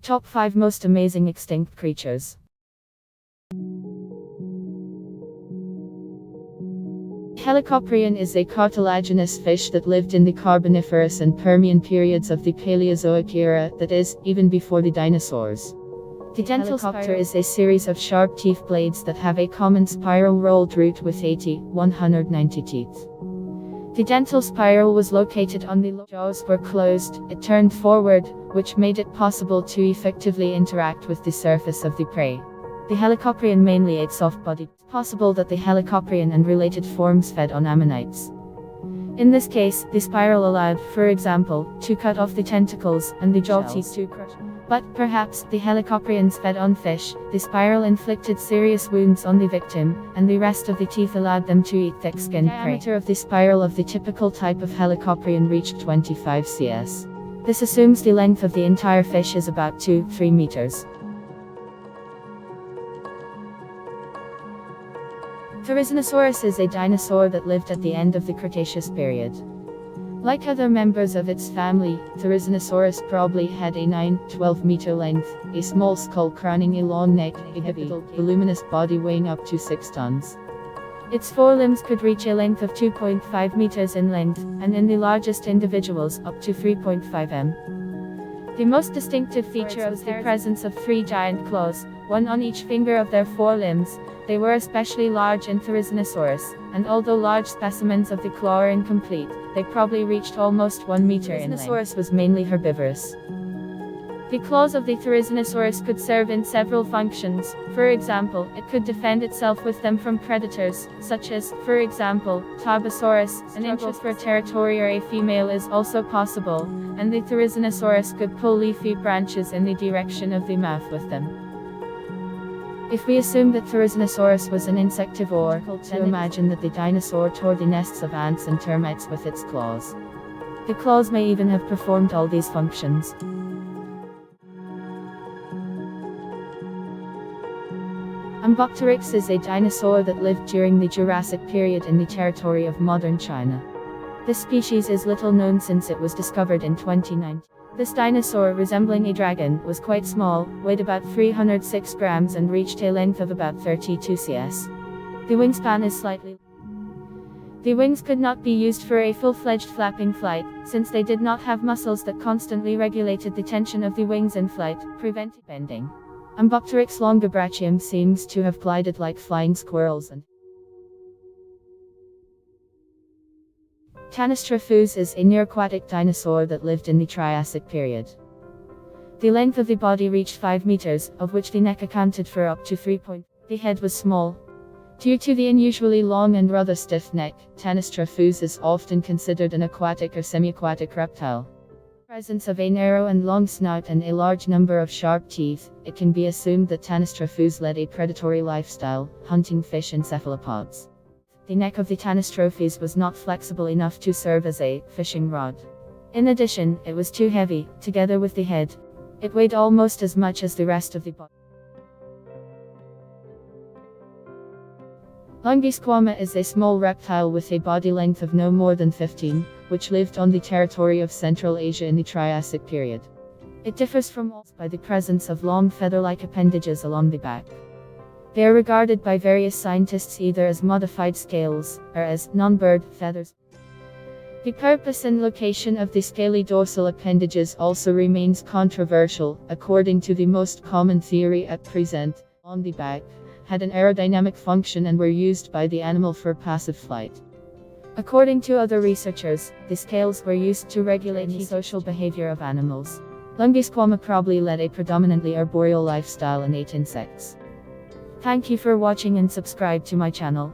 Top 5 Most Amazing Extinct Creatures. Helicoprion is a cartilaginous fish that lived in the Carboniferous and Permian periods of the Paleozoic era, that is, even before the dinosaurs. The dental spiral is a series of sharp teeth blades that have a common spiral rolled root with 190 teeth. The dental spiral was located on the jaws were closed, it turned forward, which made it possible to effectively interact with the surface of the prey. The Helicoprion mainly ate soft-bodied. It's possible that the Helicoprion and related forms fed on ammonites. In this case, the spiral allowed, for example, to cut off the tentacles and the jaw teeth to crush. But perhaps the Helicoprions fed on fish. The spiral inflicted serious wounds on the victim, and the rest of the teeth allowed them to eat thick-skinned prey. The diameter of the spiral of the typical type of Helicoprion reached 25 cm. This assumes the length of the entire fish is about 2-3 meters. Therizinosaurus is a dinosaur that lived at the end of the Cretaceous period. Like other members of its family, Therizinosaurus probably had a 9-12 meter length, a small skull crowning a long neck, a bipedal, voluminous body weighing up to 6 tons. Its forelimbs could reach a length of 2.5 meters in length, and in the largest individuals, up to 3.5 m. The most distinctive feature was the presence of 3 giant claws, one on each finger of their forelimbs. They were especially large in Therizinosaurus, and although large specimens of the claw are incomplete, they probably reached almost 1 meter in length. Therizinosaurus was mainly herbivorous. The claws of the Therizinosaurus could serve in several functions. For example, it could defend itself with them from predators, such as, for example, Tarbosaurus. An interest for territory or a female is also possible, and the Therizinosaurus could pull leafy branches in the direction of the mouth with them. If we assume that Therizinosaurus was an insectivore, to imagine that the dinosaur tore the nests of ants and termites with its claws. The claws may even have performed all these functions. Ambopteryx is a dinosaur that lived during the Jurassic period in the territory of modern China. This species is little known since it was discovered in 2019. This dinosaur, resembling a dragon, was quite small, weighed about 306 grams and reached a length of about 32 cm. The wingspan is slightly. The wings could not be used for a full-fledged flapping flight, since they did not have muscles that constantly regulated the tension of the wings in flight, preventing bending. Ambopteryx longibrachium seems to have glided like flying squirrels and Tanystrophus is a near-aquatic dinosaur that lived in the Triassic period. The length of the body reached 5 meters, of which the neck accounted for up to 3. The head was small. Due to the unusually long and rather stiff neck, Tanystrophus is often considered an aquatic or semi-aquatic reptile. In the presence of a narrow and long snout and a large number of sharp teeth, it can be assumed that Tanystrophus led a predatory lifestyle, hunting fish and cephalopods. The neck of the Tanystrophus was not flexible enough to serve as a fishing rod. In addition, it was too heavy, together with the head. It weighed almost as much as the rest of the body. Longisquama is a small reptile with a body length of no more than 15, which lived on the territory of Central Asia in the Triassic period. It differs from owls by the presence of long feather-like appendages along the back. They are regarded by various scientists either as modified scales, or as non-bird feathers. The purpose and location of the scaly dorsal appendages also remains controversial. According to the most common theory at present, on the back, had an aerodynamic function and were used by the animal for passive flight. According to other researchers, the scales were used to regulate the social behavior of animals. Longisquama probably led a predominantly arboreal lifestyle and ate insects. Thank you for watching and subscribe to my channel.